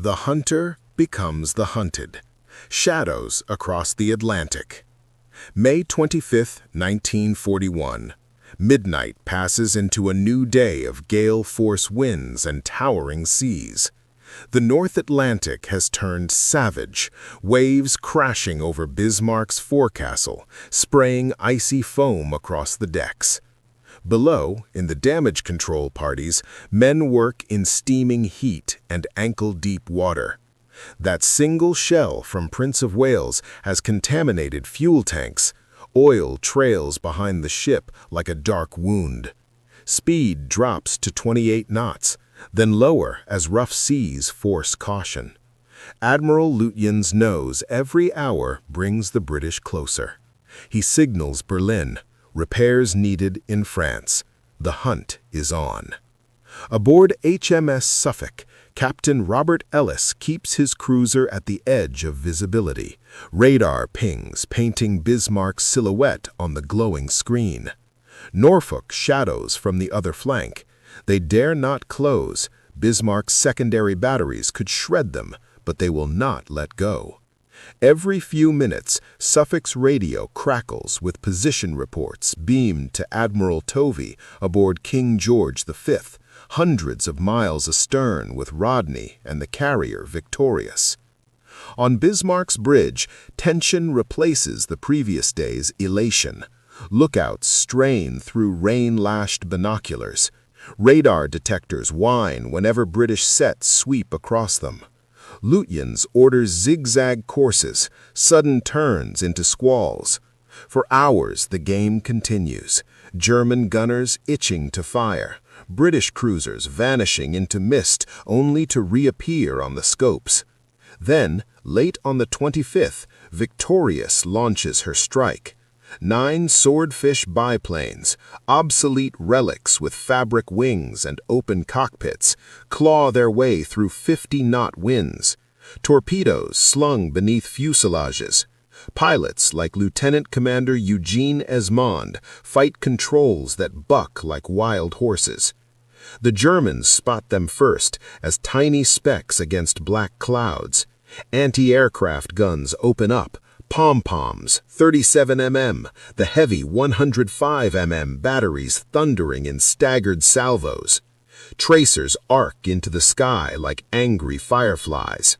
The hunter becomes the hunted. Shadows across the Atlantic. May 25, 1941. Midnight passes into a new day of gale-force winds and towering seas. The North Atlantic has turned savage, waves crashing over Bismarck's forecastle, spraying icy foam across the decks. Below, in the damage control parties, men work in steaming heat and ankle-deep water. That single shell from Prince of Wales has contaminated fuel tanks. Oil trails behind the ship like a dark wound. Speed drops to 28 knots, then lower as rough seas force caution. Admiral Lutyens knows every hour brings the British closer. He signals Berlin, repairs needed in France. The hunt is on. Aboard HMS Suffolk, Captain Robert Ellis keeps his cruiser at the edge of visibility. Radar pings painting Bismarck's silhouette on the glowing screen. Norfolk shadows from the other flank. They dare not close. Bismarck's secondary batteries could shred them, but they will not let go. Every few minutes, Suffolk's radio crackles with position reports beamed to Admiral Tovey aboard King George V, hundreds of miles astern with Rodney and the carrier victorious. On Bismarck's bridge, tension replaces the previous day's elation. Lookouts strain through rain-lashed binoculars. Radar detectors whine whenever British sets sweep across them. Lutyens orders zigzag courses, sudden turns into squalls. For hours the game continues, German gunners itching to fire, British cruisers vanishing into mist only to reappear on the scopes. Then, late on the 25th, Victorious launches her strike. 9 swordfish biplanes, obsolete relics with fabric wings and open cockpits, claw their way through 50-knot winds. Torpedoes slung beneath fuselages. Pilots like Lieutenant Commander Eugene Esmond fight controls that buck like wild horses. The Germans spot them first as tiny specks against black clouds. Anti-aircraft guns open up. Pom-poms, 37 mm, the heavy 105 mm batteries thundering in staggered salvos. Tracers arc into the sky like angry fireflies.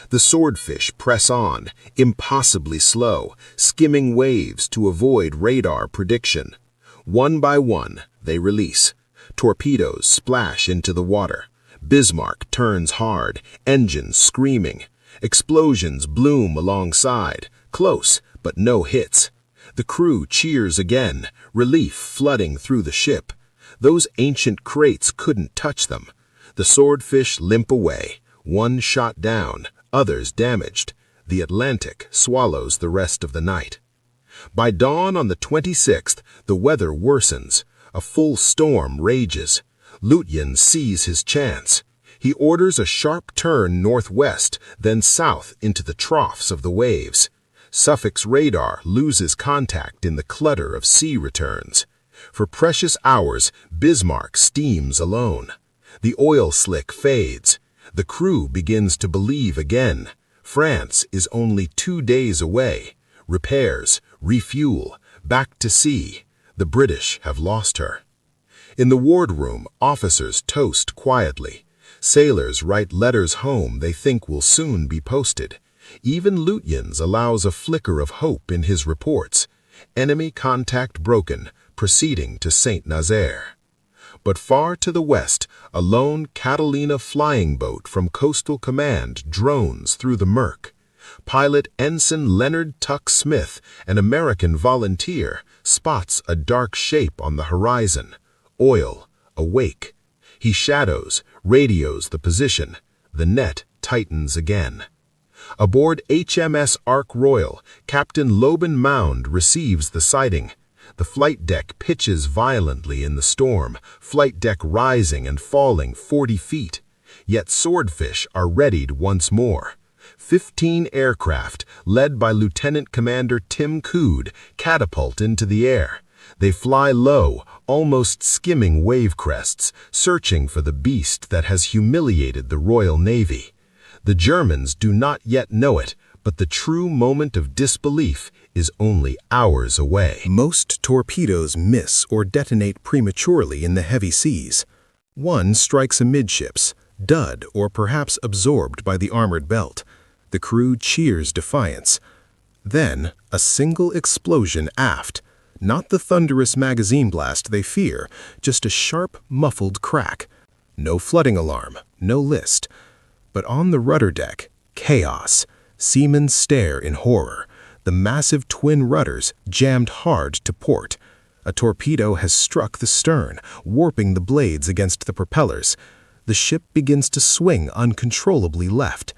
The swordfish press on, impossibly slow, skimming waves to avoid radar prediction. One by one, they release. Torpedoes splash into the water. Bismarck turns hard, engines screaming. Explosions bloom alongside. Close, but no hits. The crew cheers again, relief flooding through the ship. Those ancient crates couldn't touch them. The swordfish limp away, one shot down, others damaged. The Atlantic swallows the rest of the night. By dawn on the 26th, the weather worsens. A full storm rages. Lutyens sees his chance. He orders a sharp turn northwest, then south into the troughs of the waves. Suffolk's radar loses contact in the clutter of sea returns. For precious hours, Bismarck steams alone. The oil slick fades. The crew begins to believe again. France is only 2 days away. Repairs, refuel, back to sea. The British have lost her. In the wardroom, officers toast quietly. Sailors write letters home they think will soon be posted. Even Lutyens allows a flicker of hope in his reports. Enemy contact broken, proceeding to Saint-Nazaire. But far to the west, a lone Catalina flying boat from Coastal Command drones through the murk. Pilot Ensign Leonard Tuck Smith, an American volunteer, spots a dark shape on the horizon. Oil, awake. He shadows, radios the position. The net tightens again. Aboard HMS Ark Royal, Captain Loban Mound receives the sighting. The flight deck pitches violently in the storm, flight deck rising and falling 40 feet. Yet swordfish are readied once more. 15 aircraft, led by Lieutenant Commander Tim Coode, catapult into the air. They fly low, almost skimming wave crests, searching for the beast that has humiliated the Royal Navy. The Germans do not yet know it, but the true moment of disbelief is only hours away. Most torpedoes miss or detonate prematurely in the heavy seas. One strikes amidships, dud or perhaps absorbed by the armored belt. The crew cheers defiance. Then, a single explosion aft. Not the thunderous magazine blast they fear, just a sharp, muffled crack. No flooding alarm, no list. But on the rudder deck, chaos. Seamen stare in horror. The massive twin rudders jammed hard to port. A torpedo has struck the stern, warping the blades against the propellers. The ship begins to swing uncontrollably left.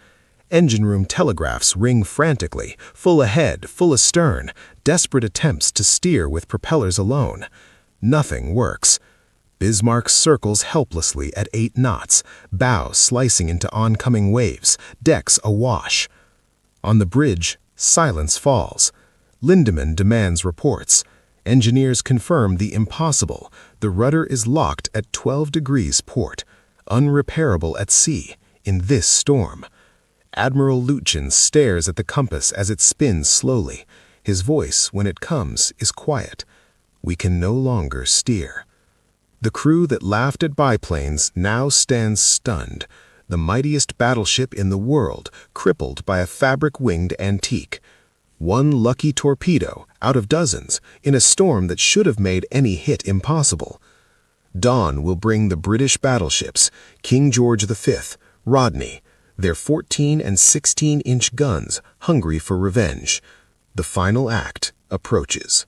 Engine room telegraphs ring frantically, full ahead, full astern, desperate attempts to steer with propellers alone. Nothing works. Bismarck circles helplessly at 8 knots, bow slicing into oncoming waves, decks awash. On the bridge, silence falls. Lindemann demands reports. Engineers confirm the impossible. The rudder is locked at 12 degrees port, unrepairable at sea, in this storm. Admiral Lütjen stares at the compass as it spins slowly. His voice, when it comes, is quiet. We can no longer steer. The crew that laughed at biplanes now stands stunned. The mightiest battleship in the world, crippled by a fabric-winged antique. One lucky torpedo, out of dozens, in a storm that should have made any hit impossible. Dawn will bring the British battleships, King George V, Rodney, their 14 and 16-inch guns hungry for revenge. The final act approaches.